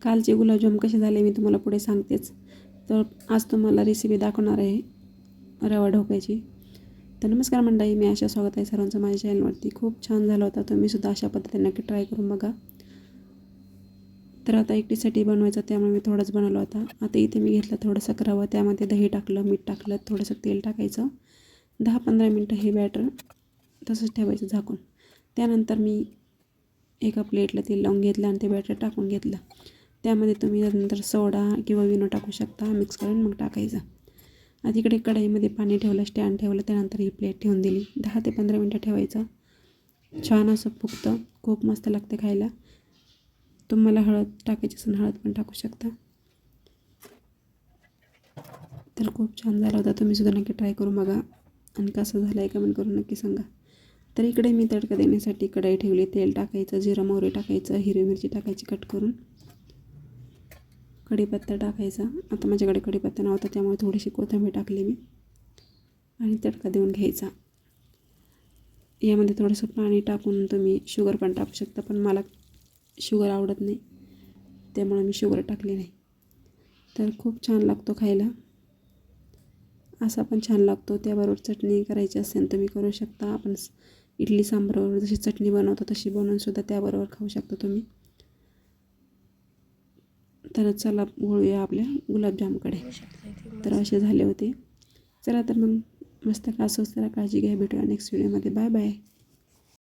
कालचे गुलाबजाम कसे झाले मी तुम्हाला पुढे सांगतेच. तर आज तुम्हाला रेसिपी दाखवणार आहे रवा ढोकळ्याची. तर नमस्कार मंडळी, मी आशा स्वागत आहे सर्वांचं माझ्या चॅनलवरती. खूप छान झाला होता, तुम्हीसुद्धा अशा पद्धतीने नक्की ट्राय करून बघा. तर आता एकटीसाठी बनवायचं त्यामुळे मी थोडंच बनवलं होता. आता इथे मी घेतलं थोडंसं रवा, त्यामध्ये दही टाकलं, मीठ टाकलं, थोडंसं तेल टाकायचं. 10-15 मिनटं हे बॅटर तसंच ठेवायचं झाकून. त्यानंतर मी एका प्लेटला तेल लावून घेतलं आणि ते बॅटर टाकून घेतलं. त्यामध्ये तुम्ही नंतर सोडा किंवा विनो टाकू शकता, मिक्स करून मग टाकायचं. आता इकडे कढईमध्ये पाणी ठेवलं, स्टँड ठेवलं, त्यानंतर ही प्लेट ठेवून दिली. 10 ते 15 मिनटं ठेवायचं. छान असं फुगतं, खूप मस्त लागते खायला. तुम्हाला हळद टाकायची असेल हळद पण टाकू शकता. तर खूप छान झाला होता, तुम्हीसुद्धा नक्की ट्राय करून बघा आणि कसं झालं आहे कमेंट करून नक्की सांगा. तर इकडे मी तडका देण्यासाठी कढई ठेवली. तेल टाकायचं, जिरं मोहरी टाकायचं, हिरवी मिरची टाकायची कट करून, कढीपत्ता टाकायचा. आता माझ्याकडे कढीपत्ता नव्हता त्यामुळे थोडीशी कोथिंबीर टाकली मी आणि तडका देऊन घ्यायचा. यामध्ये थोडंसं पाणी टाकून तुम्ही शुगर पण टाकू शकता, पण मला शुगर आवडत नाही त्यामुळे मी शुगर टाकली नाही. तर खूप छान लागतो खायला, असा पण छान लागतो. त्याबरोबर चटणी करायची असेल तुम्ही करू शकता. आपण इडली सांबाराबरोबर जशी चटणी बनवतो तशी बनवूनसुद्धा त्याबरोबर खाऊ शकता तुम्ही. तर चला वळूया आपल्या गुलाबजामकडे. तर असे झाले होते. चला तर मग मस्त का असोच, त्याला काळजी घ्या. भेटूया नेक्स्ट व्हिडिओमध्ये. Bye bye.